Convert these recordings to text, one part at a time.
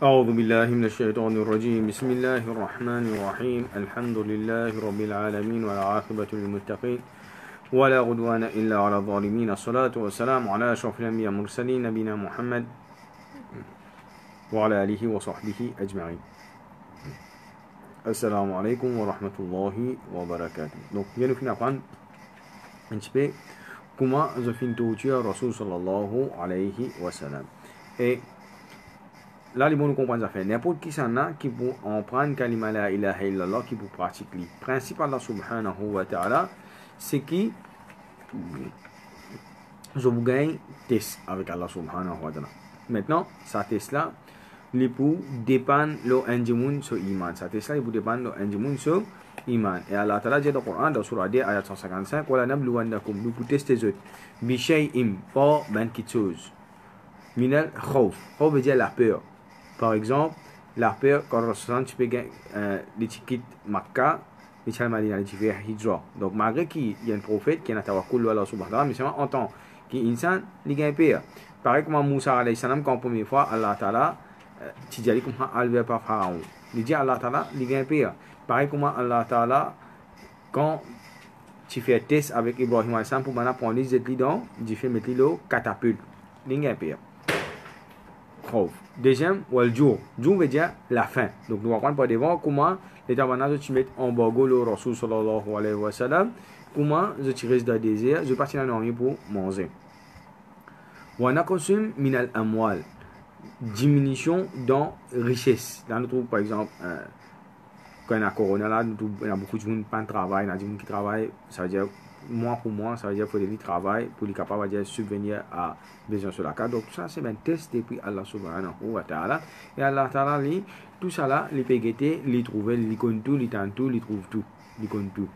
أعوذ بالله من الشيطان الرجيم بسم الله الرحمن الرحيم الحمد لله رب العالمين والعاقبة للمتقين ولا عدوان إلا على الظالمين الصلاة والسلام على أشرف الأنبياء المرسلين نبينا محمد وعلى آله وصحبه أجمعين. السلام عليكم ورحمة الله وبركاته. Donc, bien nous finir apprendre un petit peu comment je finis tout Rasul sallallahu alayhi wa sallam. Et là, les bons nous comprennent ça fait. N'importe qui s'en a qui pour en prendre kalima la ilaha illallah qui pour pratiquer. Le principe Allah subhanahu wa ta'ala, c'est qui je vous gagne test avec Allah subhanahu wa ta'ala. Maintenant, ça test là, les pour dépendre le indimun sur iman. Ça test là, il pour dépendre le indimun sur iman. Et Allah ta'ala dit dans le Coran, dans Surah 2, ayat 155, wa la nabluwannakum, nous pour tester eux. Bishay'im, pas ben quelque chose. Minal khawf. Khawf veut dire la peur. Par exemple, la peur, quand on ressent, tu peux gagner l'étiquette Makkah, l'étiquette Madina, l'étiquette Hijra. Donc, malgré qu'il y a un prophète qui est un tawakkul Allah subhanahu wa ta'ala, mais seulement en tant qu'insan, il gagne peur. Pareil comme Moussa alayhi salam, quand la première fois, Allah ta'ala, tu dis comme alvé par Pharaon. Il dit Allah ta'ala, il gagne peur. Pareil comme Allah ta'ala, quand tu fais un test avec Ibrahim alayhi salam, pour maintenant prendre les études dans, tu fais mettre le catapulte. Il gagne peur. Deuxième, wal jour. Jour veut dire la faim. Donc nous allons prendre par devant comment les tabernacle tu mets en bagot le Rasul sallallahu alayhi wa sallam. Comment je tire dans le désert, je partis dans l'armée pour manger. Wa naqsum min al amwal. Diminution dans richesse. Là nous trouvons par exemple quand on a corona là, nous trouvons beaucoup de gens qui pas de travail, il y a des gens qui travaillent, ça veut dire mois pour mois, ça veut dire qu'il faut des travail pour les capables de subvenir à besoin sur la carte. Donc tout ça c'est un test depuis Allah subhanahu wa ta'ala. Et Allah ta'ala tout ça là, les péguetés, les trouver, les connaît tout, les tente tout, les trouve tout, les connaît tout.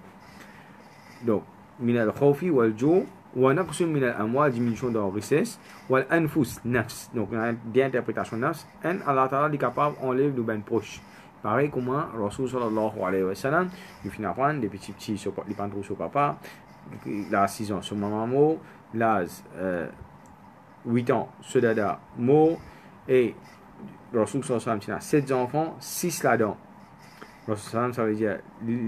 Donc min al khawfi wal ju' wa naqsun min al amwal, diminution de richesse, wal anfus nafs. Donc on a des interprétations nafs. Et Allah ta'ala est capable enlève de ben proche. Pareil comment Rasul sallallahu alayhi wa sallam, il finit à prendre des petits sur les pantrous sur papa, là 6 ans sur maman, là 8 ans sur dada mot, et Rasul sallallahu alayhi wa sallam, 7 enfants, 6 là-dedans. Rasul sallallahu alayhi wa sallam, ça veut dire,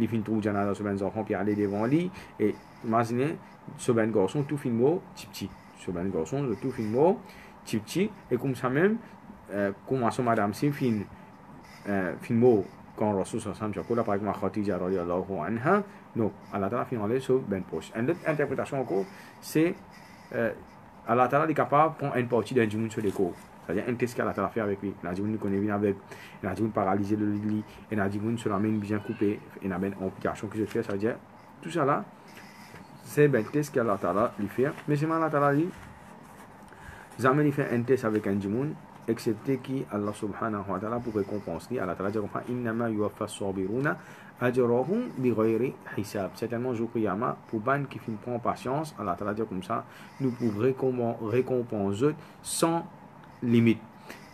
il finit tout janada sur ben enfants, puis aller devant lui, et imaginez, sur ben garçon, tout fin mot, petit, sur ben garçon, tout fin mot, petit, et comme ça même, comment son madame si fin filmo quand Rasul sallallahu alayhi wa sallam par exemple Khadija radiyallahu anha, donc Allah ta'ala finit sur ben poche. Une autre interprétation encore, c'est Allah ta'ala est capable de prendre une partie d'un djinn sur les corps. C'est-à-dire un test qu'Allah ta'ala fait avec lui. La djinn connaît bien avec, la djinn paralysé le lit, et la djinn sur la main bien coupée, et la main amputation que je fais, ça veut dire tout ça là, c'est ben test qu'Allah ta'ala lui fait. Mais c'est Allah ta'ala lui, jamais il fait un test avec un djinn, excepté qui Allah subhanahu wa ta'ala pour récompenser. Allah ta'ala dit innama yuwaffa as-sabiruna ajrahum bighayri hisab. Certainement jour qiyamah pour ban qui fin prend patience, Allah ta'ala dit comme ça, nous pour récompenser sans limite.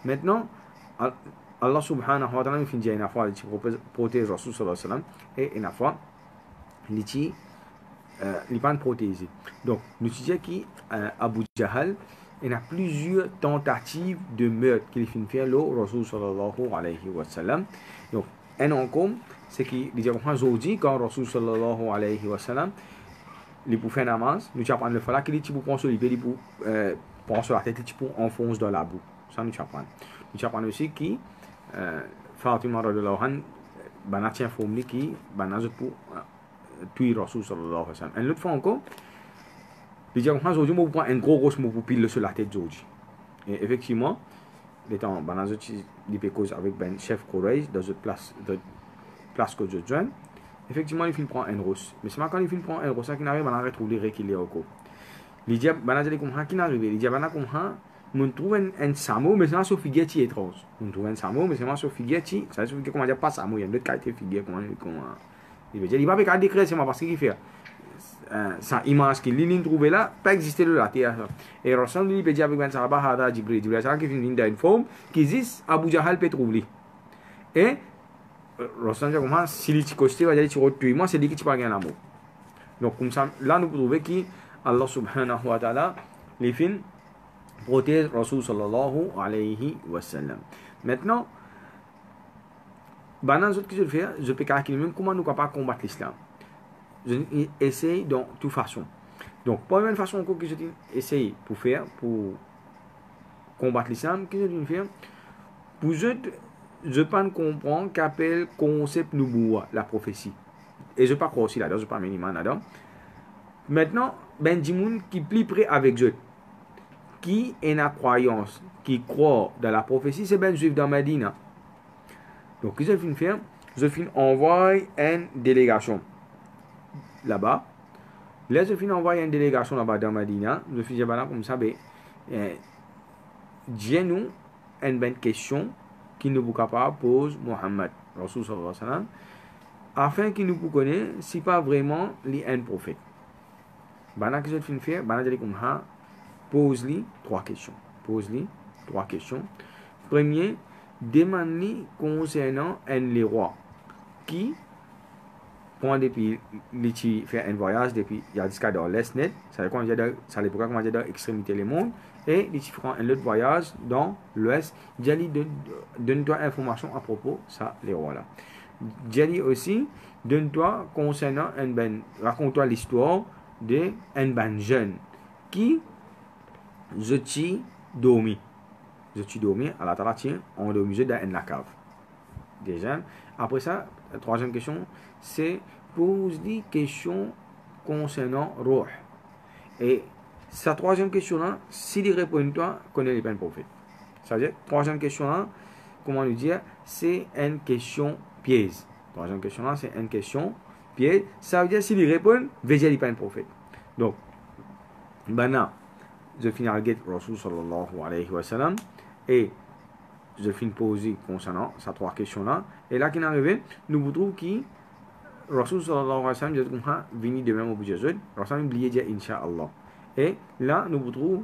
Maintenant Allah subhanahu wa ta'ala fin dit une fois il protège Rasul sallallahu alayhi wa sallam, et une fois il pas protéger. Donc nous disons qui Abu Jahal, il y a plusieurs tentatives de meurtre qu'il finit faire le Rasul sallallahu alayhi wa sallam. Donc, un encore, c'est qu'il dit aujourd'hui, quand Rasul sallallahu alayhi wa sallam, il pour faire namaz, nous apprenons le fala qu'il dit pour prendre sur l'épée, il pour prendre sur la tête, il pour enfoncer dans la boue. Ça nous apprend. Nous apprenons aussi qui Fatima radhiyallahu anha, banatien formé qui banazut pour tuer Rasul sallallahu alayhi wa sallam. Un autre fois encore, il dit aujourd'hui, on prend un gros mot pour piler sur la tête d'aujourd'hui. Et effectivement, les temps, il peut causer avec ben chef Quraysh dans une place que je joins. Effectivement, il prend un gros. Mais c'est quand il prend un gros, ça qui n'arrive à retrouver les qu'il est encore. Il dit, qui n'arrive, il dit, on trouve un samo, mais c'est un sur figure qui est étrange. On trouve un samo, mais c'est un sur figure qui, ça veut dire comment dire pas samo, il y a d'autres qualités de figure, comment il veut dire, il va pas décrire, c'est moi parce qu'il fait. Sa image qu'il trouvé là, pas existé de la terre. Et Rasul lui peut dire avec Ben Sahaba, Hada Jibril, Jibril ça qui finit dans une forme qui existe, Abu Jahal peut trouver. Et Rasul dit comment, s'il est costé, va dire tu retrouves, moi c'est lui qui tu parles l'amour. Donc comme ça, là nous pouvons trouver qui Allah subhanahu wa ta'ala, les fins protège Rasul sallallahu alayhi wa sallam. Maintenant, dans ce que je fais, je peux calculer même comment nous sommes capables de combattre l'islam. Je essaye de toute façon. Donc, première façon que je essaye pour faire, pour combattre l'islam, que je fais, pour je pas comprendre qu'appelle concept nouboua, la prophétie. Et je pas croire aussi là-dedans, je pas minimum là-dedans. Maintenant, ben Dimoun qui plie près avec eux, qui est la croyance, qui croit dans la prophétie, c'est ben juif dans Medina. Donc, qu'est-ce que je fais? Je finis envoyer une délégation là-bas. Là, je finis envoyer une délégation là-bas dans Medina. Je finis comme ça, ben, dis-nous une bonne question qui nous capable pose Mohammed, Rasul sallallahu alayhi wa sallam, afin qu'il nous connaisse si pas vraiment les un prophète. Bana que je finis faire, bana je comme ça, pose-lui trois questions. Pose-lui trois questions. Premier, demande-lui concernant un roi qui quand depuis il fait un voyage depuis il y a jusqu'à dans l'est net, ça veut dire ça l'époque comment dire dans extrémité du monde et il prend un autre voyage dans l'ouest, Jali donne-toi information à propos ça les rois là. Jali aussi donne-toi concernant un ben raconte-toi l'histoire de un ben jeune qui je t'y dormi. Je t'y dormi à la tête en dormi dans la cave. Déjà, après ça, la troisième question, c'est pose des questions concernant Ruh. Et sa troisième question-là, s'il y répond, toi, connais les peines prophètes. C'est-à-dire, troisième question-là, comment lui dire, c'est une question piège. Troisième question-là, c'est une question piège. Ça veut dire, s'il y répond, veillez les peines prophètes. Donc, maintenant, je finis à guette Rasul sallallahu alayhi wa sallam et je finis poser concernant ces trois questions-là. Et là, qui est arrivé, nous vous trouvons qui Rasul sallallahu alayhi wa sallam, je dis vini de même au bout de Jésus. Rasul oublié dire Inch'Allah. Et là, nous vous trouvons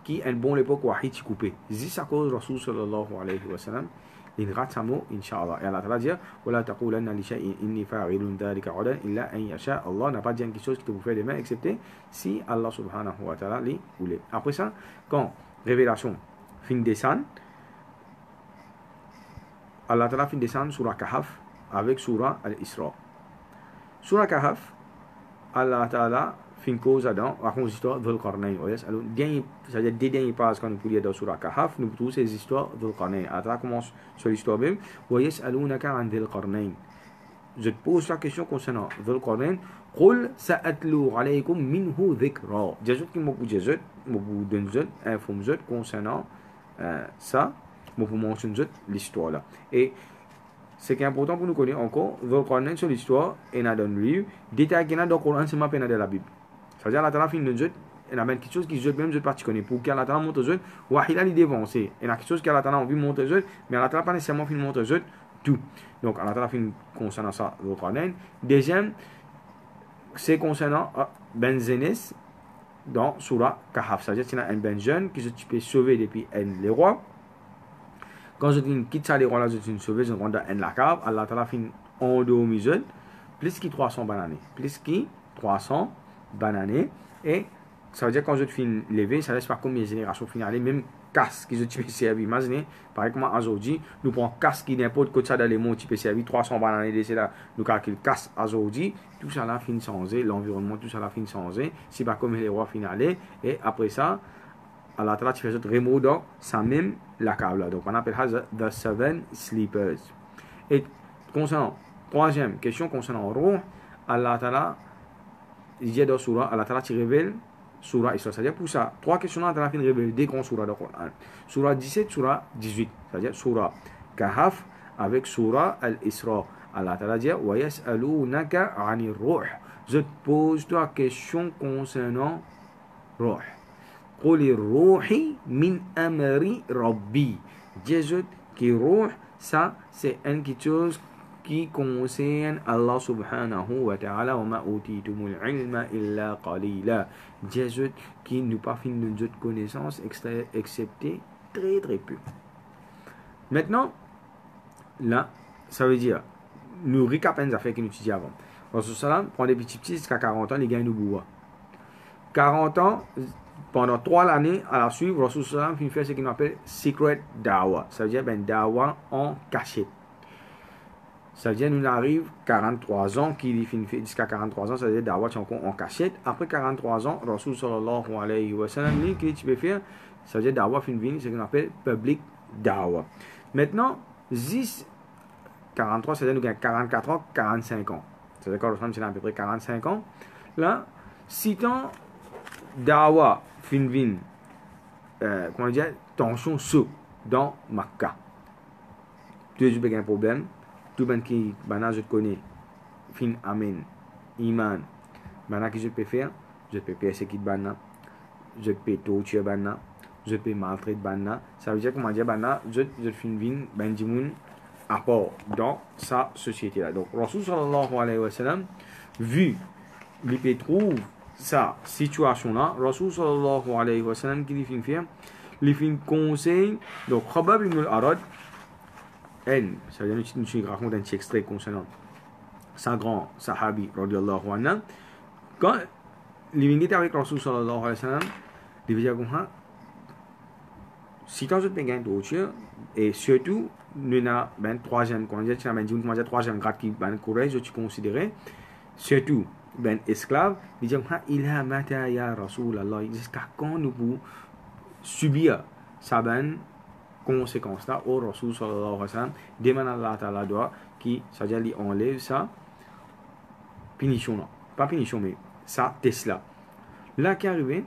qui est un bon l'époque où il coupé. Si à cause Rasul sallallahu alayhi wa sallam, il rate sa mot, Inch'Allah. Et Allah ta'ala dit, وَلَا تَقُولَنَّ لِشَيْءٍ إِنِّي فَاعِلٌ ذَلِكَ غَدًا إِلَّا أَن يَشَاءَ Allah n'a pas dit quelque chose que vous faites demain, excepté si Allah subhanahu wa ta'ala les voulait. Après ça, quand révélation fin descend, Allah ta'ala fin descend surah Kahf avec surah Al-Isra. Surah Kahf, Allah ta'ala fin cause dans raconte l'histoire de Dhul-Qarnayn. C'est-à-dire des dernières pages quand nous pouvons lire dans surah Kahf, nous trouvons ces histoires de Dhul-Qarnayn. Allah ta'ala commence sur l'histoire même. وَيَسْأَلُونَكَ عَنْ Dhul-Qarnayn. Je te pose la question concernant Dhul-Qarnayn. قُلْ سَأَتْلُو عَلَيْكُمْ مِنْهُ ذِكْرًا. Jésus qui m'a dit, m'a donné informe concernant ça, m'a mentionné l'histoire là. Et ce qui est important pour nous connaître encore, Dhul-Qarnayn sur l'histoire, et dans le livre, détail qu'il y a dans le Coran, c'est ma peine de la Bible. C'est-à-dire, Allah ta'ala fin de jeu, il y a quelque chose qui je même je particulier pour qu'Allah ta'ala montre jeu, ou il a l'idée avancée. Il y a quelque chose qu'Allah ta'ala a envie de montrer jeu, mais Allah ta'ala pas nécessairement fin de montrer jeu tout. Donc Allah ta'ala fin concernant ça Dhul-Qarnayn. Deuxième, c'est concernant Ben Zenes dans Surah Kahf. C'est-à-dire qu'il y a un ben jeune qui se peut sauver depuis les rois. Quand je dis quitte ça les rois là, je suis sauvé, je rentre dans la cave. Allah ta'ala fin endormi jeune, plus que 300 bananes. Plus que 300 bananes. Et ça veut dire quand je finis lever, ça laisse pas comme les générations finales, même casse qui je peux servir. Imaginez, par exemple, aujourd'hui, nous prenons casse qui n'importe quoi ça dans les monts, tu peux servir 300 bananes, c'est là, nous calculons casse aujourd'hui, tout ça là finit changer, l'environnement, tout ça là finit changer, c'est pas comme les rois finales, et après ça, Allah Ta'ala, tu fais autre remous dans ça même la cave là. Donc on appelle ça the seven sleepers. Et concernant, troisième question concernant Ruh, Allah Ta'ala, il dit dans Surah, Allah Ta'ala tu révèle Surah Isra. C'est-à-dire pour ça, trois questions là, Allah Ta'ala révèle des grands surahs dans le Coran. Surah 17, Surah 18. C'est-à-dire Surah Kahf avec Surah Al-Isra. Allah Ta'ala dit wa yas'alunaka 'anir ruh. Je te pose toi question concernant Ruh. قُلِ الرُّوحِ مِنْ أَمْرِ رَبِّي. Jésus qui Ruh, ça c'est quelque chose qui concerne Allah subhanahu wa ta'ala. وَمَا أُوتِيتُمُ الْعِلْمَ إِلَّا قَلِيلًا. Jésus qui nous pas fini de notre connaissance excepté très très peu. Maintenant, là, ça veut dire, nous récapons les affaires que nous étudions avant. Rasul sallam prend des petits jusqu'à 40 ans, les gars nous boivent. 40 ans, pendant 3 années à la suite, Rasul sallam fin fait ce qu'on appelle secret dawa. Ça veut dire ben dawa en cachette. Ça veut dire nous arrive 43 ans, qui fin fait jusqu'à 43 ans, ça veut dire dawa encore en cachette. Après 43 ans, Rasul sallallahu alayhi wa sallam dit que tu peux faire, ça veut dire dawa fin venir, ce qu'on appelle public dawa. Maintenant, 43, ça veut dire nous avons 44 ans, 45 ans. Ça veut dire que c'est à peu près 45 ans. Là, si tant dawa fin vin, comment dire, tension saut dans Makkah. Tu as un problème, tout le monde qui je connais, fin amen, iman, qui je peux faire, je peux persécuter banna, je peux torturer banna, je peux maltraiter banna. Ça veut dire comment dire banna, je fin vin, ben dimoun, apport dans sa société là. Donc, Rasul sallallahu alayhi wa sallam, vu, il trouve sa situation là, Rasul sallallahu alayhi wa sallam, qui lui fait, lui fait conseil, donc, Khabab ibn al-Arad, ça veut dire, nous raconte un petit extrait concernant sa grand sahabi, radiallahu anhu, quand il était avec Rasul sallallahu alayhi wa sallam, il veut dire comme ça, si tu as un d'autres, et surtout, nous avons ben troisième, comment dire, troisième grade qui ben courage, tu considères, surtout, ben esclave, il dit, il a mata ya Rasulallah, jusqu'à quand nous pouvons subir sa ben conséquence là, au Rasul sallallahu alayhi wa sallam, demande Allah ta'ala doit, qui, c'est-à-dire, il enlève sa punition là, pas punition, mais sa test là. Là qui est arrivé,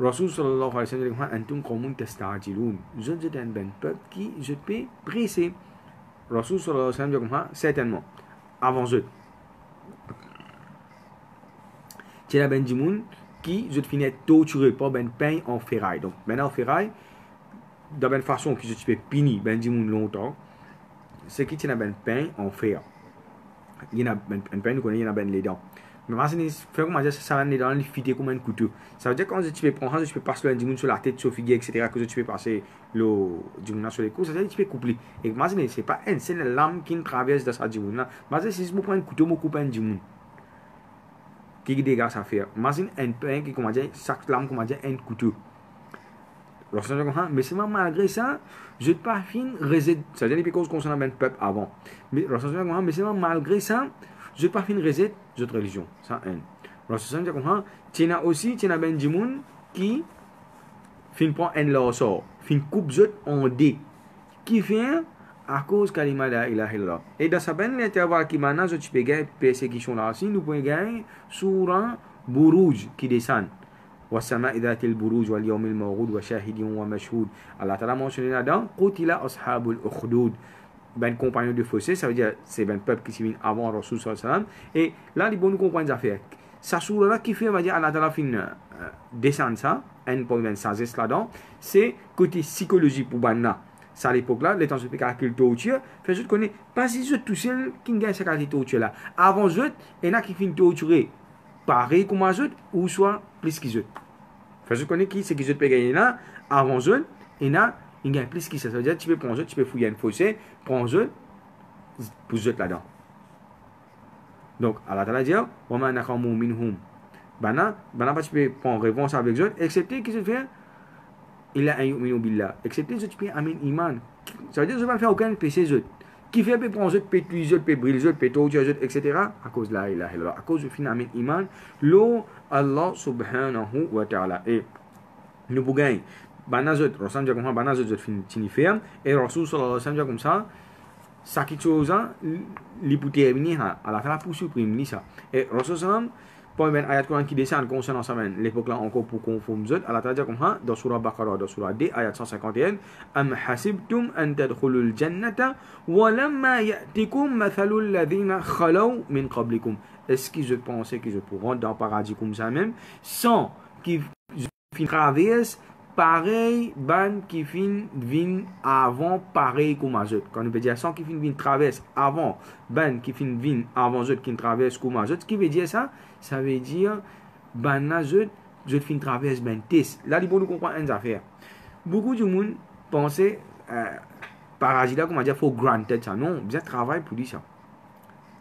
Rasul sallallahu alayhi wa sallam dit antum qawmun tasta'jilun. Je êtes un peuple qui je peux presser. Rasul sallallahu alayhi wa sallam dit certainement avant eux. C'est la ben dimoun qui je finis torturé par ben pain en ferraille. Donc ben en ferraille de ben façon que je peux punir ben dimoun longtemps. C'est qui tient ben pain en fer. Il y a ben pain nous connaît il y a ben les dents. Mais moi, faire comment dire, ça va dans les fitter comme un couteau. Ça veut dire quand tu peux prendre, tu peux passer le dimoun sur la tête, sur le figuier, etc. Que tu peux passer le dimoun sur les coups, ça veut dire que tu peux couper. Et moi, c'est pas un, c'est la lame qui traverse dans sa dimoun là. Moi, si je prends un couteau, je coupe un dimoun. Qui dégage ça faire. Imagine un pain qui, comment dire, chaque lame, comment dire, un couteau. Mais c'est malgré ça, je ne pas fin résider. Ça veut dire que cause concernant le peuple avant. Mais c'est malgré ça, je ne pas fin résider cette religion. Ça un. Rasul dit comme tu as aussi tu as ben dimoun qui fin prend un lasso, fin coupe zot en dé qui fait à cause kalima la ilaha illallah. Et dans sa ben l'intervalle qui maintenant je peux gagner persécution là aussi nous pouvons gagner surah Buruj qui descend. والسماء ذات البروج واليوم الموعود وشاهد ومشهود. Allah Ta'ala mentionné là-dedans قتل أصحاب الأخدود. Ben compagnon de fossé, ça veut dire c'est ben peuple qui s'est venu avant Rasul sallallahu alayhi wa sallam. Et là, les bons nous comprennent les affaires. Ça sur là qui fait, on va dire, Allah Ta'ala fin descendre ça, un point de sagesse là-dedans, c'est côté psychologie pour Banna. Ça à l'époque là, les temps de calcul torture, fait je connais pas si je tout seul qui gagne cette qualité torture là. Avant je, il y en a qui fin torturer pareil comme moi ou soit plus qu'ils eux. Fait je connais qui c'est qui je peux gagner là, avant je, il y en a il gagne plus qui ça veut dire tu peux prendre tu peux fouiller un fossé prendre pour jeter là-dedans. Donc Allah Ta'ala dit wa ma naqamu minhum bana pas tu peux prendre réponse avec eux excepté qu'ils se fait il a un yu'minu billah excepté tu peux amin iman. Ça veut dire je vais faire aucun péché eux qui fait peut prendre eux peut tuer eux peut brûler eux peut torturer eux etc. à cause la ilaha illallah à cause du fin amin iman lo Allah subhanahu wa ta'ala et nous pour gagner banazot Rasul dit comme banazot fin tinifem et Rasul sallallahu alayhi wa sallam comme ça qui chose li pour terminer Allah Ta'ala pour supprimer ça et Rasul sallam pour ben ayat Quran qui descend concernant ça même l'époque là encore pour conforme zot Allah Ta'ala dit comme ça dans surah Baqarah dans surah D ayat 151 am hasibtum an tadkhulul jannata wa lamma ya'tikum mathalul ladhina khalaw min qablikum. Est-ce que je pensais que je pourrais rentrer dans le paradis comme ça même sans qu'ils traversent pareil ban qui fin vin avant pareil comme azot. Quand on peut dire sans qui fin vin traverse avant ban qui fin vin avant azot qui traverse comme azot, ce qui veut dire ça veut dire ban azot je fin traverse ben test. Là il faut nous comprendre une affaire. Beaucoup de monde pensait paradis là comment dire faut granted ça. Non, bien travail pour dire ça.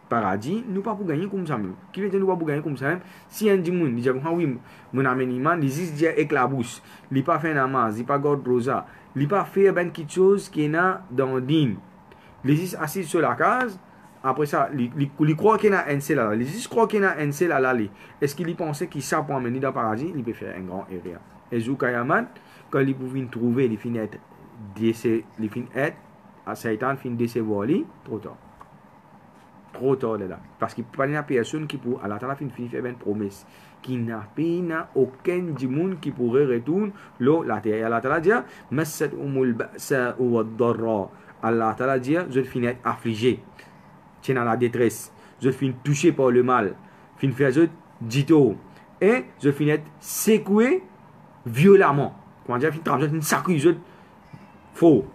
paradis, nous pas pour gagner comme ça même. Qui veut dire nous pas pour gagner comme ça même? Si un dit moun, il dit ah oui, mon amène iman, il dit éclabousse, il pas fait namaz, il pas garde rosa, il pas fait ben quelque chose qui est dans din. Il dit assis sur la case, après ça, il croit qu'il y a un seul là. Il dit croit qu'il y a un seul là. Est-ce qu'il pensait qu'il ça pour amener dans le paradis, il peut faire un grand erreur. Et Zoukayaman, quand il pouvait trouver, il finit être décès, il finit être à Satan finit décevoir lui, trop tard. Trop tard là. Parce qu'il n'y a personne qui pour Allah Ta'ala finit faire une promesse. Qui n'a aucun du monde qui pourrait retourner la terre. Allah Ta'ala dit Massat umul ba'sa wa dharra. Allah Ta'ala dit je finis être affligé. Tiens dans la détresse. Je finis touché par le mal. Finis faire je dito. Et je finis être secoué violemment. Comment dire je finis sacré je faux.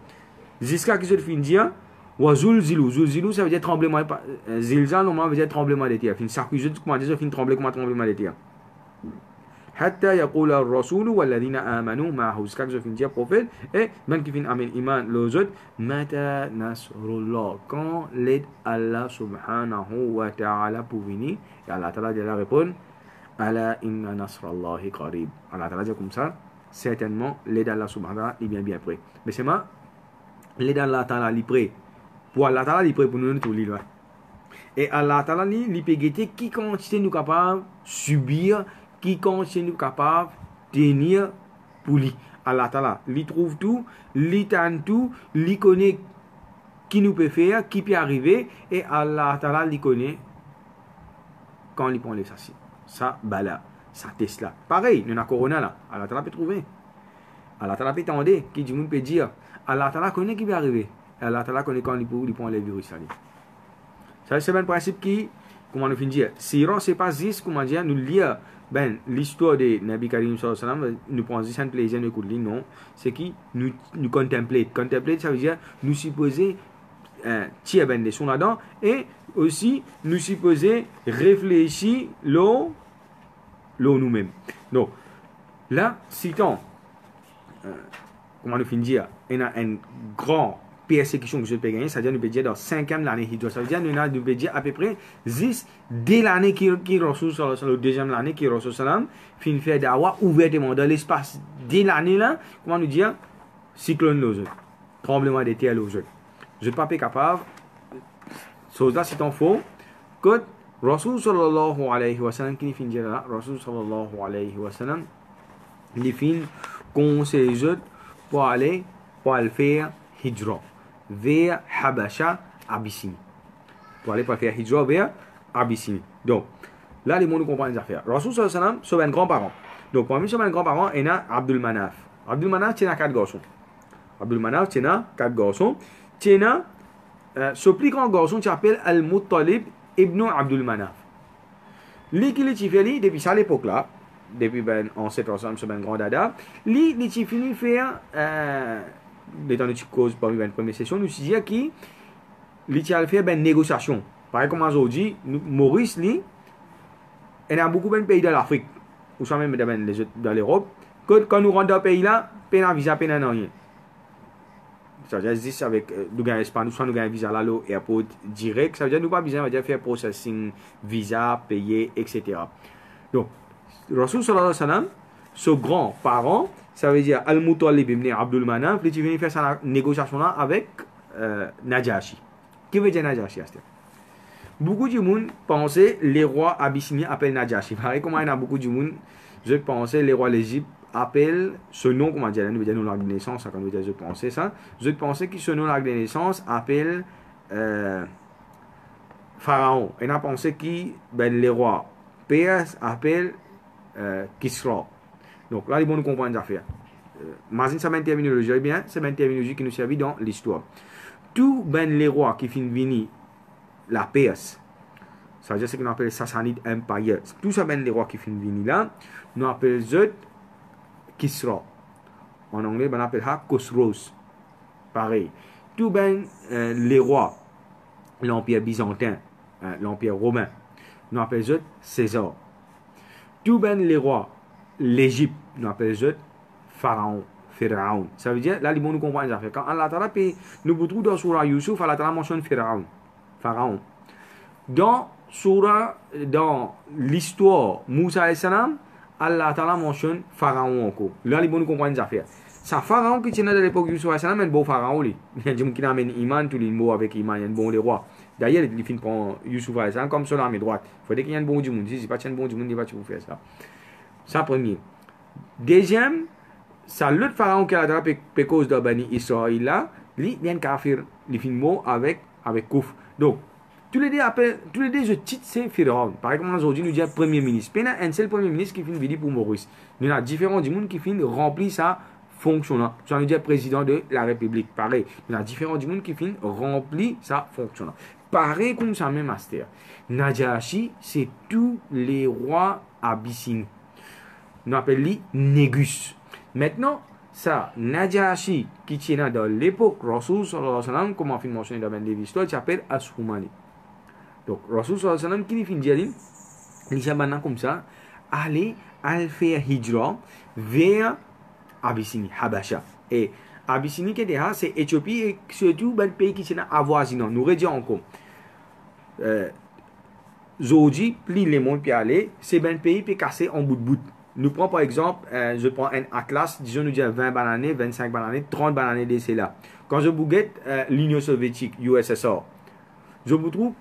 Jusqu'à que je finis dire Wazul zilou. Zul zilou, ça veut dire tremblement. Zilzal, normalement, veut dire tremblement de terre. Fin sarcusé, comment dire, fin trembler comme un tremblement de terre. Hatta yaqula ar-rasul walladhina amanu ma'ahu. Jusqu'à que je finis dire prophète. Et même qui fin amen iman, les autres. Mata nasrullah. Quand l'aide Allah subhanahu wa ta'ala pour venir. Et Allah ta'ala dit la réponse. Ala inna nasrallahi qarib. Allah ta'ala dit comme ça. Certainement, l'aide Allah subhanahu wa ta'ala est bien prêt. Mais c'est moi, l'aide Allah ta'ala est prêt. Pour Allah Ta'ala, il est prêt pour nous tout l'île. Et Allah Ta'ala, il peut guetter qui continue nous capable subir, qui continue nous capable tenir pour lui. Allah Ta'ala, il trouve tout, il tente tout, il connaît qui nous peut faire, qui peut arriver, et Allah Ta'ala, il connaît quand il prend les sassis. Ça, bala, ça teste là. Pareil, nous avons Corona là. Allah Ta'ala peut trouver. Allah Ta'ala peut tendre, qui du monde peut dire. Allah Ta'ala connaît qui peut arriver. Allah Ta'ala connaît quand il prend les virus. Ça, c'est un principe qui, comment nous finir, si on ne sait pas juste, comment dire, nous lire l'histoire de Nabi Karim sallallahu alayhi wa sallam, nous prenons juste un plaisir de écouter, non, c'est qui nous contempler. Contempler, ça veut dire nous supposer tirer des leçons là-dedans et aussi nous supposer réfléchir l'eau nous-mêmes. Donc, là, citons, comment nous finir, il y a un grand persécution que je peux gagner, c'est-à-dire nous peut dire dans 5e l'année Hijra. Ça veut dire nous peut dire à peu près 10 dès l'année qui Rasul sallallahu alayhi wa deuxième l'année qui Rasul sallam fin fait d'awa ouvertement dans l'espace dès l'année là, comment nous dire cyclone l'eau, tremblement de terre l'eau. Je ne suis pas capable, chose là c'est en faux, que Rasul sallallahu alayhi wa sallam qui fin dire là, Rasul sallallahu alayhi wa sallam il fin conseille pour aller faire Hijra vers Habasha, Abyssinie. Pour aller faire Hijra vers Abyssinie. Donc, là, les gens nous comprennent les affaires. Rasul sallallahu alayhi wa sallam, c'est un grand-parent. Donc, parmi ces grands-parents, il y a Abdul Manaf. Abdul Manaf, c'est 4 garçons. Abdul Manaf, c'est 4 garçons. C'est ce plus grand garçon qui s'appelle Al-Muttalib ibn Abdul Manaf. Lui qui l'a fait, depuis ça l'époque là, depuis en 7 ans, c'est un grand dada, lui, il a fini faire. Dans notre cause parmi la première session, nous disons qu'il a fait une négociation. Pareil comme aujourd'hui, Maurice, il y a beaucoup de pays dans l'Afrique, ou même dans l'Europe, que quand nous rentrons dans le pays là, peine un visa, peine un rien. Ça veut dire avec nous gagnons Espagne, nous gagnons un visa là, l'aéroport direct, ça veut dire nous pas besoin de faire processing, visa, payer, etc. Donc, Rasul sallallahu alayhi wa sallam, ce grand-parent, ça veut dire Al-Muttalib ibn Abdul Manaf, il vient faire sa négociation là avec Najashi. Qui veut dire Najashi? Beaucoup de monde pensaient les rois abyssiniens appellent Najashi. Pareil, comment il y a beaucoup de monde, je pensais les rois d'Égypte appellent ce nom, comment dire, nous veut dire nom de naissance, quand je pensais ça. Je pensais que ce nom de naissance appelle Pharaon. Et on a pensé que les rois perses appellent Kisra. Donc là, les bons nous comprennent les affaires. Imagine ça, c'est une terminologie, bien, c'est une terminologie qui nous servit dans l'histoire. Tous les rois qui finissent venir la Perse, ça veut dire ce qu'on appelle Sassanide Empire. Tous les rois qui finissent venir là, nous appelons Kisra. En anglais, on appelle ça Khosrows. Pareil. Tous les rois, l'Empire byzantin, l'Empire romain, nous appelons César. Tous les rois, l'Égypte, nous appelons Pharaon. Ça veut dire, là, les gens nous comprennent les affaires. Quand Allah Ta'ala nous retrouvons dans Surah Yusuf, Allah Ta'ala mentionne Pharaon. dans l'histoire Moussa et salam, Allah Ta'ala mentionne Pharaon encore. Là, les bonnes comprendre les affaires. Ça Pharaon qui tient dans l'époque de Yusuf et salam, un bon Pharaon. Il y a des gens qui amènent Iman, tous les mots avec Iman, il y a un bon les rois. D'ailleurs, il finit prendre Yusuf et salam comme sur l'armée droite. Il faut dire qu'il y a un bon du monde. Si c'est pas un bon du monde, il va pas faire ça. Ça, premier. Deuxième, ça l'autre Pharaon qui a attrapé cause de Bani Israël là, lui, il y a un kafir, il finit mot avec Kouf. Donc, tous les deux, je titre c'est Pharaon. Par exemple, aujourd'hui, nous disons Premier ministre. Il y a un seul Premier ministre qui finit venir pour Maurice. Il y a différents du monde qui finit remplir sa fonction là. Ça veut dire président de la République. Pareil. Il y a différents du monde qui finit remplir sa fonction là. Pareil comme ça, même master. Najashi, c'est tous les rois abyssiniens. Nous appelons Négus. Maintenant, ça, Najashi, qui tient dans l'époque, Rasul sallallahu alayhi wa sallam, comme on a mentionné dans l'histoire, il s'appelle Ashumani. Donc, Rasul sallallahu alayhi wa sallam, qui finit dire, il dit comme ça, allez, faire hijra vers Abyssinie, Habasha. Et Abyssinie, c'est Éthiopie et surtout un pays qui est avoisinant. Nous redisons encore. Aujourd'hui, plus les mondes peuvent aller, c'est un pays qui est cassé en bout de bout. Nous prenons par exemple, je prends un atlas, disons nous disons 20 bananes, 25 bananes, 30 bananes de là. Quand je bouguette l'Union soviétique, USSR, je vous trouve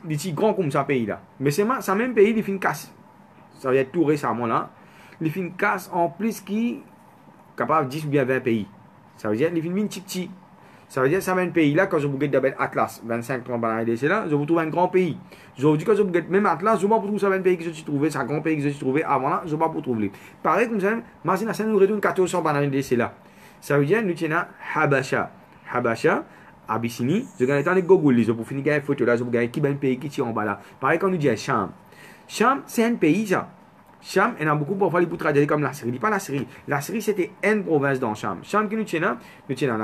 des petits grands comme ça pays là. Mais c'est ça même pays, il fait une casse. Ça veut dire tout récemment là. Il fait une casse en plus qui est capable de 10 ou bien 20 pays. Ça veut dire il fait une petit. Ça veut dire ça même pays là, quand je bouguette d'abord Atlas, 25-30 bananes de là, je vous trouve un grand pays. Je vous dis quand je bouguette même Atlas, je ne vais pas trouver ça un pays que je suis trouvé, c'est un grand pays que je suis trouvé avant là, je ne vais pas trouver. Pareil comme ça, Mazina ça nous retourne 1400 bananes de là. Ça veut dire nous tenons Habasha. Habasha, Abyssinie, je gagne tant de Google, je pour finir gagner photo là, je vous gagne qui est un pays qui tient en bas là. Pareil quand nous disons Cham. Cham, c'est un pays ça. Cham, il y en a beaucoup pour faire traduire comme la Syrie. Il dit pas la Syrie. La Syrie, c'était une province dans Cham. Cham qui nous tient la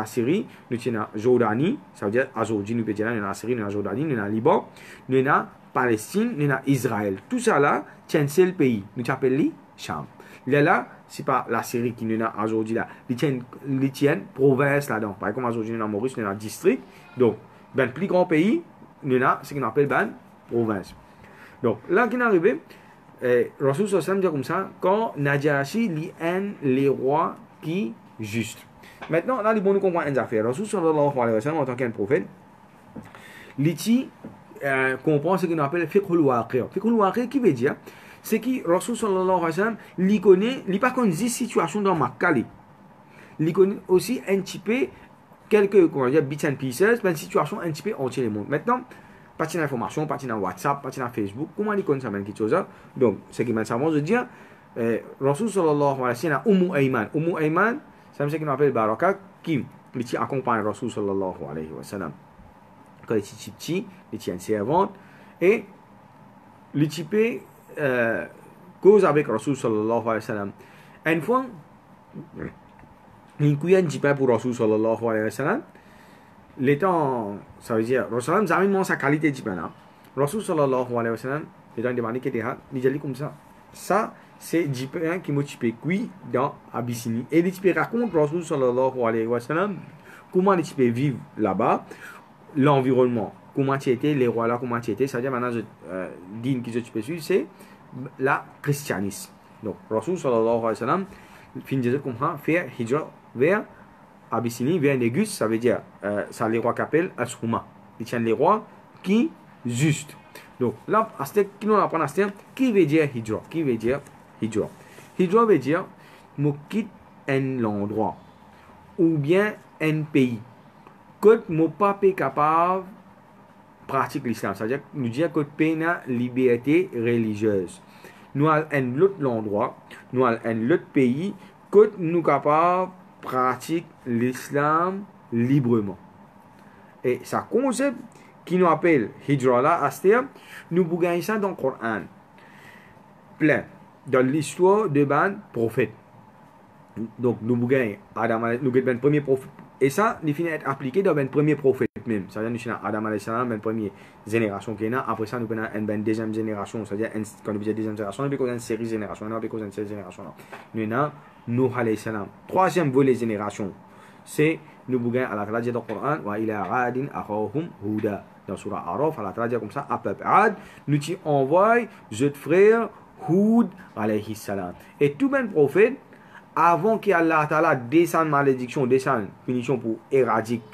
Syrie, nous tient la Jordanie. Ça veut dire, aujourd'hui, nous avons la Syrie, nous avons la Jordanie, nous avons le Liban, nous avons la Palestine, nous avons Israël. Tout ça là, tient un seul pays. Nous appelons Cham. Là, ce n'est pas la Syrie qui nous a aujourd'hui là. Ils tiennent province là-dedans. Par exemple, aujourd'hui, nous avons Maurice, nous avons district. Donc, le plus grand pays, nous avons ce qu'on appelle une province. Donc, là, qui est arrivé, Rasul sallam dit comme ça, quand Najashi lit les rois qui juste. Maintenant, là, il faut nous comprendre une affaire. Rasul sallallahu alayhi wa sallam, en tant qu'un prophète, il comprend ce qu'on appelle fiqhul waqi'. Fiqhul waqi' qui veut dire, c'est que Rasul sallallahu alayhi wa sallam, il connaît, il pas connaît des situations dans Makkah. Il connaît aussi un petit peu quelques, comment dire, bits and pieces, mais une situation un petit peu entière le monde. Maintenant, partie d'information, partie dans WhatsApp, partie dans Facebook. Comment il connaît ça quelque chose? Donc, ce qui m'a savant de dire, Rasul sallallahu alayhi wa sallam, Ummu Ayman. Ummu Ayman, c'est ce qu'on appelle Baraka, qui accompagne Rasul sallallahu alayhi wa sallam. Quand il est petit, il est une servante, et il est cause avec Rasul sallallahu alayhi wa sallam. Une fois, il y a un petit peu pour Rasul sallallahu alayhi wa sallam. L'étant, ça veut dire, Rasul sallallahu alayhi wa sallam, sa qualité de là. Rasul sallallahu alayhi wa sallam, l'étant demandé qu'il était là, il dit comme ça. Ça, c'est un qui m'a typé qui dans Abyssinie. Et il typé raconte Rasul sallallahu alayhi wa sallam comment il typé vivre là-bas, l'environnement, comment tu étais, les rois là, comment tu étais. C'est-à-dire maintenant, je dis que je typé suivre, c'est la christianisme. Donc, Rasul sallallahu alayhi wa sallam, fin de comment faire hijra vers Abyssinie, vers Négus, ça veut dire, ça les rois qu'appellent Ashuma. Ils tiennent les rois qui juste. Donc là, qui nous apprend à ce terme, qui veut dire hijra? Qui veut dire hijra? Hijra veut dire, je quitte un endroit ou bien un pays que je ne suis pas capable de pratiquer l'islam. C'est-à-dire, nous disons que pays n'a liberté religieuse. Nous avons un autre endroit, nous avons un autre pays que nous sommes capables de pratiquer l'islam librement. Et ça concept qui nous appelle hijra là, à ce terme, nous gagnons ça dans le Coran. Plein. Dans l'histoire de ban prophète. Donc, nous gagnons Adam, nous gagnons le premier prophète. Et ça, il finit être appliqué dans le premier prophète même. C'est-à-dire, nous avons Adam alayhi salam, la première génération qui est là. Après ça, nous avons une deuxième génération. C'est-à-dire, quand nous disons deuxième génération, nous avons une série de générations. Nous avons une série de générations. Nous avons Nuh alayhi salam. Troisième volet génération. C'est nous gagnons à la radio du Coran. Wa ila radin akhahum huda. dans Surah Araf, Allah Ta'ala dit comme ça, à peuple Ad, nous t'y envoie, je frère, Houd, alayhi salam. Et tout ben prophète, avant qu'Allah Ta'ala descende malédiction, descende punition pour éradiquer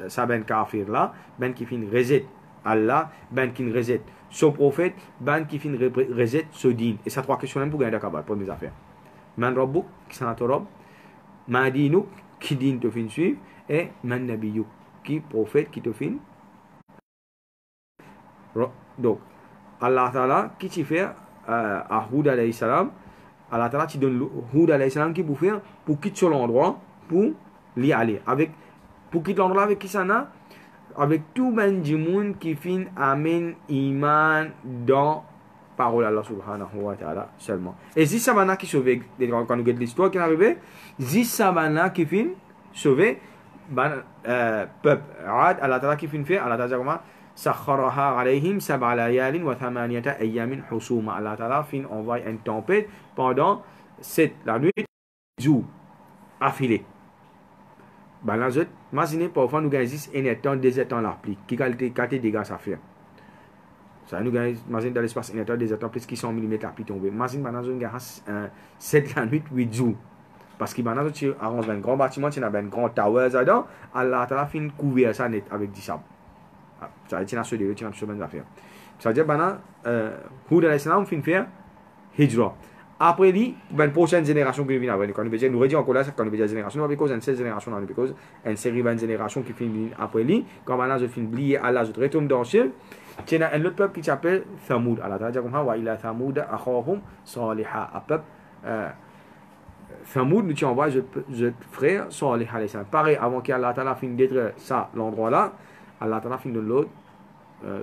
ça ben kafir là, ben qui fin reset Allah, ben qui reset son prophète, ben qui fin reset ce din. Et ça trois questions même pour gagner d'accord pour mes affaires. Man Rabbuk, qui s'en a rob, man dinuk, qui din te fin suivre, et man nabiyuk, qui prophète, qui te fin. Donc, Allah Ta'ala, qui t'y fait à Houd alayhi salam, Allah Ta'ala te donne Houd alayhi salam qui pour faire, pour quitter sur l'endroit, pour l'y aller. Pour quitter l'endroit avec qui ça n'a, avec tout ben du monde qui fin amène iman dans parole Allah subhanahu wa ta'ala seulement. Et si ça va qui sauver, quand nous regardons l'histoire qui est arrivée, si ça va qui fin sauver, peuple Ad, Allah Ta'ala qui fin fait, Allah Ta'ala comment سخرها عليهم 7 ليال و8 أيام حسوما. Allah Ta'ala fin envoie une tempête pendant la nuit jour affilée. Ben là, imaginez parfois nous gagnons un temps, 2 temps la pluie. Qui qualité dégâts ça fait? Ça nous gagne, imagine dans l'espace un temps, 2 temps, plus qui 100 mm la pluie tombée. Imagine maintenant nous gagnons 7 la nuit, 8 jours. Parce que maintenant tu arranges un grand bâtiment, tu as un grand tower là-dedans. Allah Ta'ala fin couvrir ça net avec du sable. Ça veut dire que tu as des affaires. Ça veut dire que Houd alayhi salam fin faire hijra. Après lui, la prochaine génération qui vient après, quand nous redisons encore là, quand nous disons génération, nous avons une seule génération, nous avons une série de générations qui finit après lui. Quand maintenant je finis oublier Allah, je retourne dans le ciel. Il y a un autre peuple qui s'appelle Thamoud. Allah Ta'ala dit comme ça, wa ila Thamoud akhahum salihah. Un peuple Thamoud, nous envoie je frère Salih alayhi salam. Pareil, avant qu'Allah Ta'ala finisse d'être ça, l'endroit là, Allah Ta'ala finit de l'autre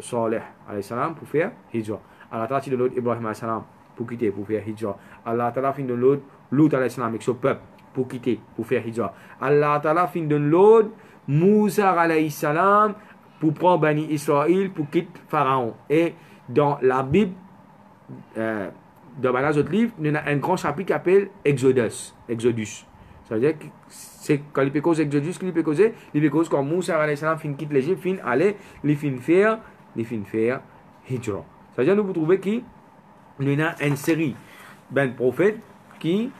Salih alayhi salam pour faire hijra. Allah Ta'ala finit de l'autre Ibrahim alayhi salam pour quitter, pour faire hijra. Allah Ta'ala finit de l'autre Lut alayhi salam avec son peuple pour quitter, pour faire hijra. Allah Ta'ala finit de l'autre Moussa alayhi salam pour prendre Bani Israël pour quitter Pharaon. Et dans la Bible, dans les autres livres, il y a un grand chapitre qui s'appelle Exodus. Ça veut dire que c'est quand il peut causer Exodus, il peut causer quand Moussa alayhi salam fin quitte l'Égypte, fin aller, il fin faire hijra. Ça veut dire que nous trouvons qu'il y a une série de prophètes qui,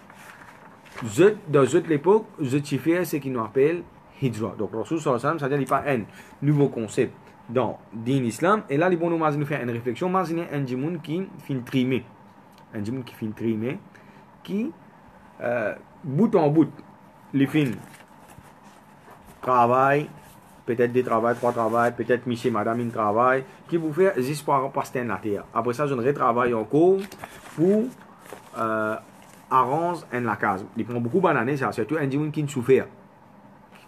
dans l'époque, fait ce qu'ils nous appellent hijra. Donc, Rasul sallallahu alayhi wa sallam, ça veut dire qu'il n'y a pas un nouveau concept dans l'islam. Et là, les bons nous faire une réflexion. Imaginez un djimoun qui fin trimé. Un djimoun qui fin trimé, qui, bout en bout, les fins travail, peut-être des travails, 3 travails, peut-être monsieur, madame, une travail, qui vous fait juste pour passer la terre. Après ça, je ne retravaille encore pour arranger la case. Il prend beaucoup d'années, ça, surtout un djimoun qui souffre.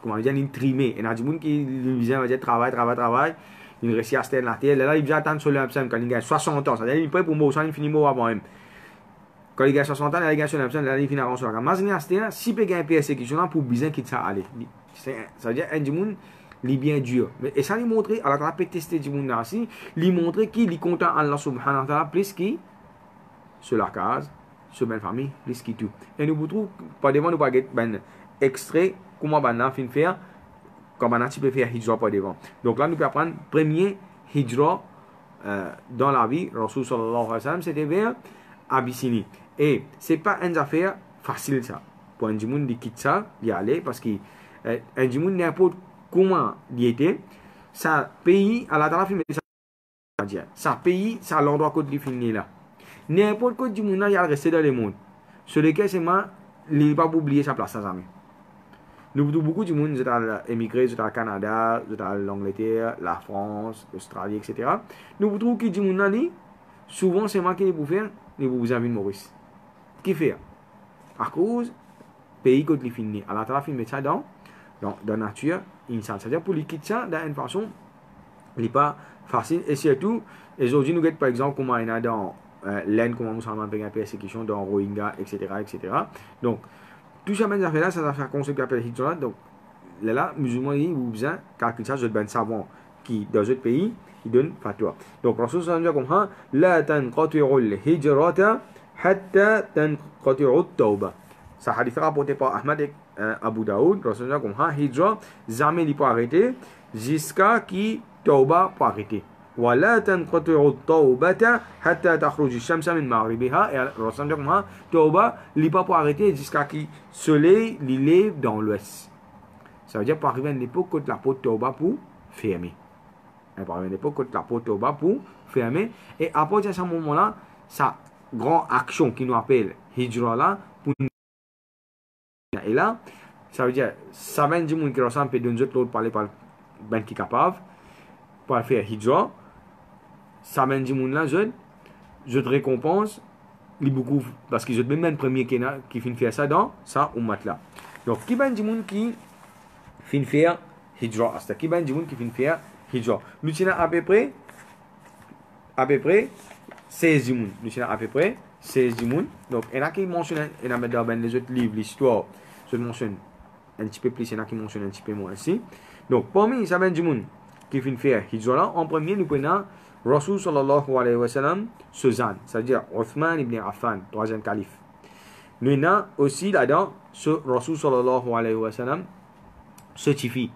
Comment dire, il trimé. Et un djimoun qui vient dire travail, il réussit à se la terre. Là, il vient attendre sur l'impression quand il gagne 60 ans. C'est-à-dire, il est prêt pour mourir, il finit mort avant même. Quand il gagne 60 ans, il gagne sur l'impression, il finit à sur la case. Imaginez à ce terre, si il peut gagner persécution pour bien qu'il ça aller. Ça veut dire, un djimoun, il est bien dur. Et ça lui montre, alors qu'on a pu tester le djimoun là aussi, lui montre qu'il est content Allah subhanahu wa ta'ala plus qu'il sur la case, sur la famille, plus qu'il tout. Et nous vous trouvons, pas devant, nous pas un extrait, comment on fin faire, comment on peut faire hijra pas devant. Donc là, nous pouvons apprendre, premier hijra dans la vie, Rasul sallallahu alayhi wa sallam, c'était vers Abyssinie. Et ce n'est pas une affaire facile ça. Pour un djimoun qui quitte ça, d'y aller, parce qu'un djimoun n'importe comment il était, ça pays, à la dernière fin, ça pays, ça l'endroit où il finit là. N'importe quoi du monde, il a resté dans le monde. Sur lequel c'est moi, il n'est pas oublier sa place, ça jamais. Nous avons beaucoup de monde, ils ont émigré, ils ont au Canada, ils ont l'Angleterre, la France, l'Australie, etc. Nous trouvons que du monde, souvent c'est moi qui les faire, les vous avez Maurice. Qui fait? À cause, pays où il finit. À la dernière fin, ça dans la nature, c'est-à-dire pour les quitter ça d'une façon, il n'est pas facile. Et surtout, aujourd'hui, nous regardons par exemple comment il y a dans l'Inde, comment nous sommes avec la persécution dans Rohingya, etc. Donc, tout ça, ça fait là, ça fait un concept qui s'appelle hijra. Donc, là, musulmans, ils ont besoin, car ça, je ben savant qui, dans d'autres pays, ils donnent fatwa. Donc, Rasul sallallahu alayhi wa sallam, la tanqati'u al-hijrata hatta tanqati'u at-tawba. Ça hadith rapporté par Ahmad et Abu Daoud, Rasul sallallahu alayhi wa sallam, hijra, jamais il peut arrêter jusqu'à qui tauba pour arrêter. ولا تنقطع التوبة حتى تخرج الشمس من مغربها. Et Rasulullah tauba il pas pour arrêter jusqu'à que le soleil lève dans l'ouest. Ça veut dire pour arriver à une époque que la porte tauba pour fermer. Pour arriver à une époque que la porte tauba pour fermer. Et à partir de ce moment-là, sa grande action qui nous appelle hijra là pour. Et là, ça veut dire ça vient du monde qui ressemble à deux autres parler par ben qui capable pour faire hijra. Ça mène du monde là, je te récompense, beaucoup, parce que je te même premier qui finit faire ça dans ça ummat là. Donc, qui mène du monde qui finit faire hijra, c'est qui mène du monde qui finit faire hijra. Nous tenons à peu près 16 du monde. Nous tenons à peu près 16 du monde. Donc, il y en a qui mentionnent, il y en a dans les autres livres, l'histoire, je mentionne un petit peu plus, il y en a qui mentionnent un petit peu moins ici. Donc, parmi ça mène du monde qui finit faire hijra là, en premier, nous prenons Rasul sallallahu alayhi wa sallam, Suzanne, c'est-à-dire Uthman ibn Affan, troisième calife. Nous avons aussi là-dedans, ce Rasul sallallahu alayhi wa sallam, ce tifi.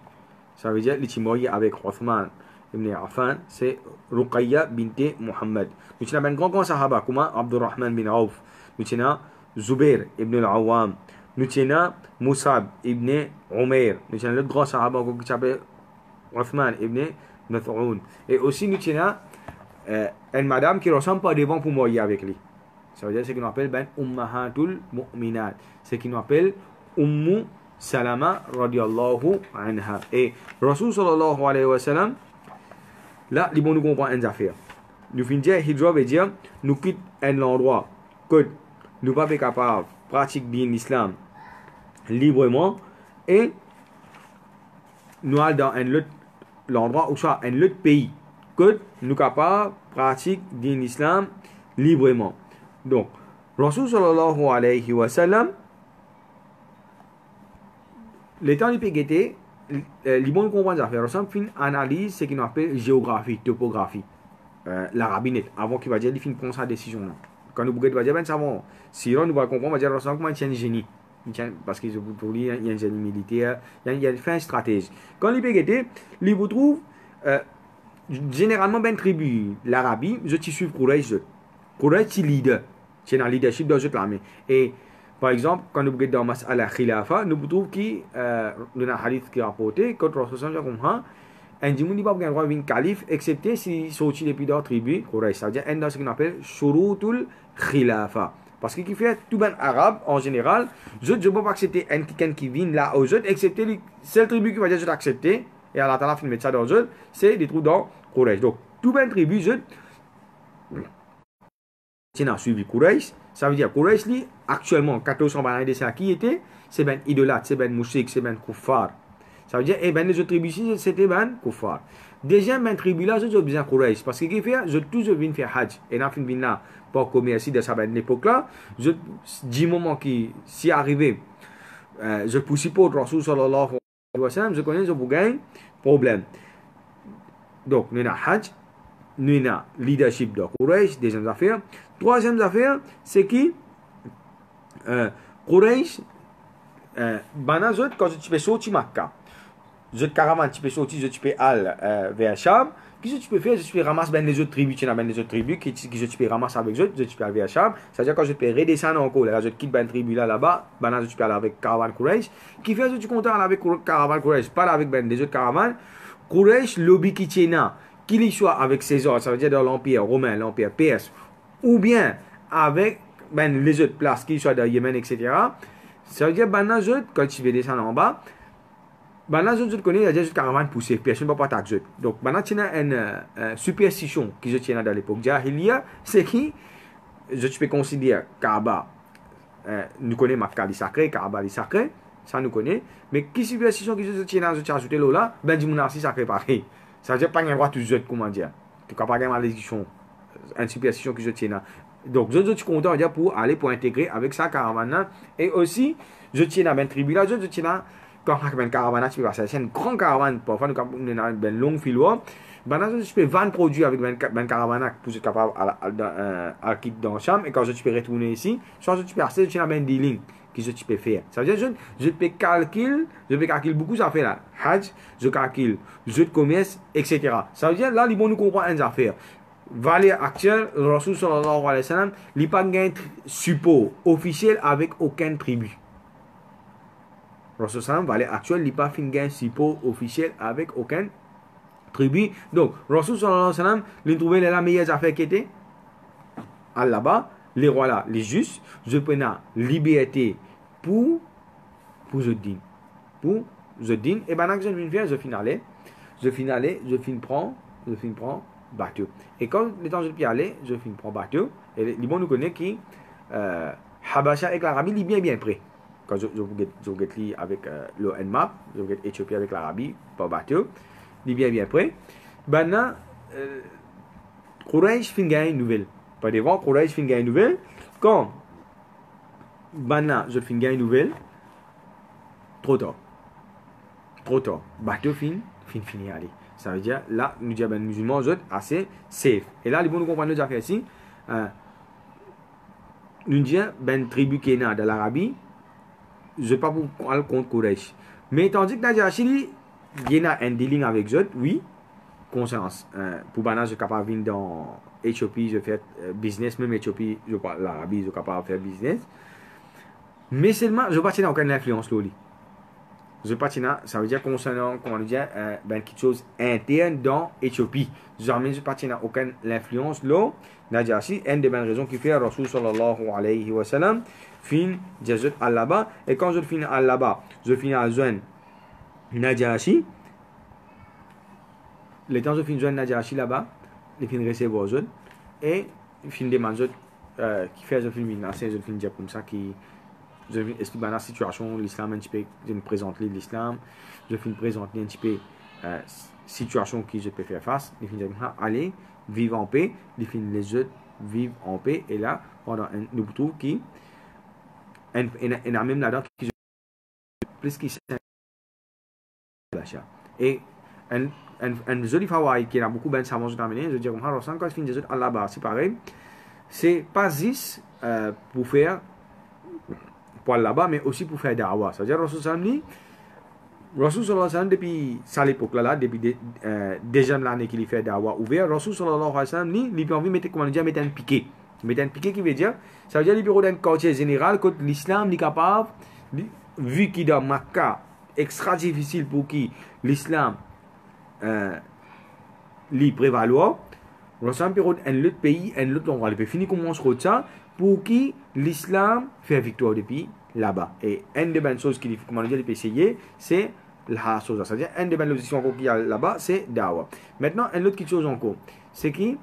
Ça veut dire, il est marié avec Uthman ibn Affan, c'est Ruqayya bint Muhammad. Nous avons un grand sahaba, comme Abdurrahman bin Auf. Nous avons Zubair ibn al-Awwam. Nous avons Musab ibn Umair. Nous avons le grand sahaba qui s'appelle Uthman ibn Mas'ud. Et aussi, nous avons une madame qui ressemble pas devant pour marier avec lui. Ça veut dire ce qu'on appelle ben ummahatul mu'minat. Ce qu'on appelle Ummu Salama radiyallahu anha. Et Rasul sallallahu alayhi wa sallam, là, il nous comprend une affaire. Nous finissons hijra veut dire nous quittons un endroit que nous pas capables de pratiquer bien l'islam librement et nous allons dans un autre l'endroit ou soit un autre pays que nous capables de pratiquer l'islam librement. Donc, Rasul sallallahu alayhi wa sallam, les temps du PGT, les bons comprendre des affaires, Rasul fin analyse ce qu'on appelle géographie, topographie, l'arabinette, avant qu'il va dire, il fin prendre sa décision là. Quand nous va dire, ben savons, si nous va comprendre, on va dire Rasul comment il tient le génie. Parce que pour lui, il y a un génie militaire, il y a une stratégie. Quand les PGT, ils vous trouvent généralement ben tribu l'Arabie, je t'y suis Quraysh. Quraysh est leader, c'est un leadership dans l'armée. Et par exemple, quand nous regardons dans Mas'ala Khilafa, nous trouvons qu'il y a un hadith qui est rapporté quand Rasulullah sallallahu un dimanche pas bien droit de calife excepté si sorti depuis d'autres tribus Quraysh. Ça veut dire un dans ce qu'on appelle shurutul khilafa. Parce que qui fait tout ben arabe en général, je ne peux pas accepter un qui vient là aux autres, excepté les seules tribus qui va dire je l'accepter. Et à la fin, de mettre ça dans le jeu, c'est des trous dans Quraysh. Donc, tout bien tribu, je tiens à suivre Quraysh. Ça veut dire Quraysh, actuellement, 1400 années de ça, qui était, c'est ben idolâtre, c'est ben mouchik, c'est ben kuffar. Ça veut dire, et ben les autres tribus ici, c'était ben kuffar. Deuxième ben tribu là, je besoin Quraysh. Parce que qui fait, je toujours viens faire Hajj. Et n'a fin de là, pour commercer de cette époque là, je dis moment qui, si arrivé, je pousse pour Rasul sallallahu alayhi wa sallam, je connais, je vous gagne. Problème. Donc, nous avons Hajj, nous avons leadership de Quraysh, deuxième affaire. Troisième affaire, c'est que Quraysh, quand tu peux sortir Makkah, je caravane, tu peux sortir, je peux aller vers Cham. Qu'est-ce que tu peux faire? Je peux ramasser les autres tribus, tu as les autres tribus qui je peux ramasser avec eux, je peux aller vers Cham. C'est-à-dire quand je peux redescendre encore, là, je quitte une tribu là-bas, je peux aller avec caravane Quraysh. Qui fait que tu comptes aller avec caravane Quraysh, pas avec les autres caravanes. Quraysh, lobby qui tient, qu'il soit avec César, ça veut dire dans l'Empire romain, l'Empire perse, ou bien avec les autres places, qu'ils soient dans Yémen, etc. Ça veut dire que quand tu veux descendre en bas, je connais, il y a des caravanes poussées, personne ne va pas attaquer. Donc, il y a une superstition qui se tient dans l'époque Jahiliya, c'est qui, je peux considérer Kaaba, nous connaissons Makkah, sacré, Kaaba, sacré, ça nous connaît, mais qui superstition qui se tient dans ce ajouté là, ben du monarchie sacré pareil. Ça veut dire pas qu'il y a un droit tout jeune, comment dire, tu n'as pas de malédiction, une superstition qui se tient là. Donc, je suis content pour aller pour intégrer avec sa caravane. Et aussi, je tiens dans une tribu là, je tiens dans quand on a une caravane, c'est une grande caravane, parfois nous avons une longue filoire. Je peux vendre produits avec une caravane pour être capable à quitter dans la chambre. Et quand je peux retourner ici, soit je peux acheter une dealing que je peux faire. Ça veut dire je peux calculer beaucoup d'affaires là. Hajj, je calcule, je commerce, etc. Ça veut dire là, ils vont nous comprendre une affaire. Valeur actuelle, Rasul sallallahu alayhi wa sallam, il n'y a pas de support officiel avec aucun tribu. Rasul sallam, valeur actuelle, il n'y a pas de support officiel avec aucun tribu. Donc, Rasul sallallahu alayhi wa sallam, il trouvait la meilleure affaire qui était là-bas, les rois là, les justes, je prends la liberté pour je dîne. Pour je dîne. Et maintenant que je viens faire, je finis aller, je finis prendre bateau. Et quand le temps je puis aller, je finis prendre bateau. Et les bons nous connaissent qui Habasha avec l'Arabie, il est bien prêt. Quand je regarde avec le Nmap, je regarde Éthiopie avec l'Arabie, par bateau, il est bien prêt. Maintenant, Quraysh finit gagner une nouvelle. Pas devant, Quraysh finit gagner une nouvelle. Quand maintenant, je finis gagner une nouvelle, trop tard. Bateau fini aller. Ça veut dire, là, nous disons, les musulmans, eux, assez safe. Et là, les bons nous comprennent nos affaires ici. Nous disons, tribu qui est dans l'Arabie, je ne sais pas pour aller contre Quraysh. Mais tandis que Najashi, il y a un dealing avec eux, oui, conscience. Pour Bana, je suis capable de venir dans Éthiopie, je fais business, même Éthiopie, je parle l'Arabie, je suis capable de faire business. Mais seulement, je ne vais pas aucune influence là. Je ne sais pas, ça veut dire concernant, comment dire, quelque chose interne dans Éthiopie. Jamais je ne sais pas aucune influence là. Najashi, une des bonnes raisons qui fait Rasul sallallahu alayhi wa sallam, fin Jazut al-Laba. Et quand je finis al-Laba, je finis à Zouane Najashi. Le temps je finis Zouane Najashi là-bas, je finis recevoir Zouane. Et je finis demander qui fait je finis menacer, je finis dire comme ça qui. Je vais expliquer la situation, l'islam un petit peu, je vais présenter l'islam, je vais présenter un petit peu situation qui je peux faire face, je vais dire allez, vivre en paix, je vais les autres vivre en paix, et là, pendant nous trouvons qui, et même là-dedans, qui plus qui et un joli fawaï qui a beaucoup de savants je veux dire comme ça, quand je finis des autres à là-bas, c'est pareil, c'est pas juste pour faire pour là-bas, mais aussi pour faire da'wah. C'est-à-dire, Rasul sallallahu alayhi wa sallam, depuis ça l'époque là, depuis déjà l'année qu'il fait da'wah ouvert, Rasul sallallahu alayhi wa sallam, il a envie de mettre, comment dire, mettre un piquet. Mettre un piquet qui veut dire, ça veut dire, il bureau d'un quartier général, que l'islam est capable, vu qu'il est dans Makkah, extra difficile pour qui l'islam lui prévaloir, Rasul bureau d'un autre pays, un autre endroit, il peut finir comme on se retrouve ça, pour qui l'islam fait victoire depuis là-bas. Et une des bonnes choses qu'il faut essayer, c'est la chose. C'est-à-dire, une des bonnes positions qu'il y a là-bas, c'est Dawa. Maintenant, une autre chose encore, c'est que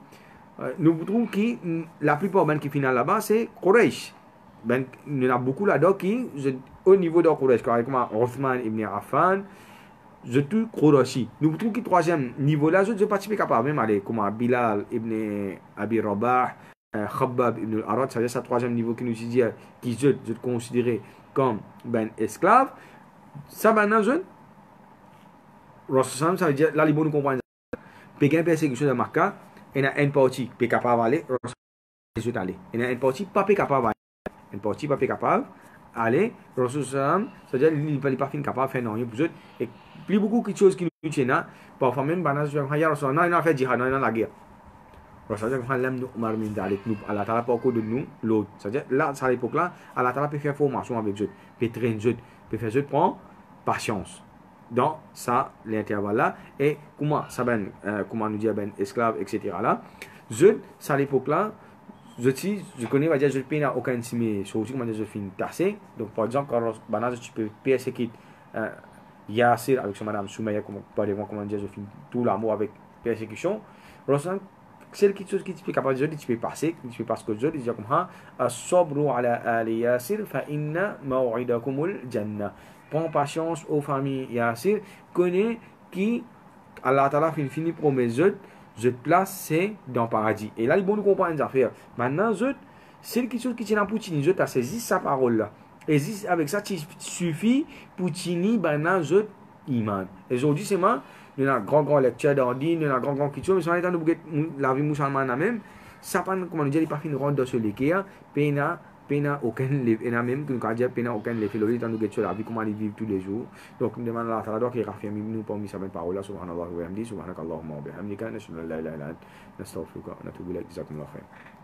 nous trouvons que la plupart des qui finissent là-bas, c'est Quraysh. Il y en a beaucoup là-dedans qui, au niveau de Quraysh, comme Othman ibn Affan, je trouve Qurayshi. Nous trouvons que le troisième niveau là, je ne suis pas capable même aller comme Bilal ibn Abi Rabah, Khabbab ibn al-Arad, c'est-à-dire ce troisième niveau qui nous dit qui je considéré comme esclave. Ça, maintenant, Rasul, ça veut dire, là, les bons nous comprennent. Pékin persécution de Makkah, il y a une partie qui est capable d'aller, Rasul aller. Il y a une partie pas capable d'aller. Une partie pas capable d'aller, Rasul, c'est-à-dire, il n'est pas capable de faire non, pour eux. Et plus beaucoup de choses qui nous tiennent, parfois même, il a fait jihad, il a la guerre. C'est-à-dire que Allah Ta'ala pas de nous l'autre. C'est-à-dire là, à l'époque là, Allah Ta'ala peut faire formation avec eux, peut traîner eux, peut faire eux prendre patience. Dans ça, l'intervalle là, et comment ça comment nous dire esclave, etc. là. À l'époque là, je connais, va dire, je ne paye aucun simé, sur aussi comment dire, je finis tassé. Donc par exemple, quand tu peux persécuter Yassir avec son madame Soumaya, comment dire, je finis tout l'amour avec persécution. C'est quelque chose qui tu peux capable de dire, tu peux passer, tu peux passer que je dis comme ça, as-sabru ala ali Yassir fa inna maw'idakumul jannah. Prends patience aux familles Yassir, connais qui Allah Ta'ala fini promet je place c'est dans le paradis. Et là, il faut nous comprendre les affaires. Maintenant, c'est quelque chose qui tient à Poutine, je t'ai saisi sa parole là. Et avec ça, il suffit pour Poutine, maintenant, je iman. Et aujourd'hui, c'est moi. Il y a une grande lecture d'Andine, il y a une grande question, mais si on est dans la vie musulmane même, ça pas, comment dire, il pas fin de rendre dans ce légué, péna, pena aucun et même que quand pena aucun les philologies dans nous get sur la vie comment ils vivent tous les jours donc nous demandons Allah Ta'ala qui rafia nous parmi sa parole subhanallah wa bihamdi subhanakallahumma wa bihamdika nashhadu an la ilaha illa anta nastaghfiruka wa natubu ilayk jazakumullahu khairan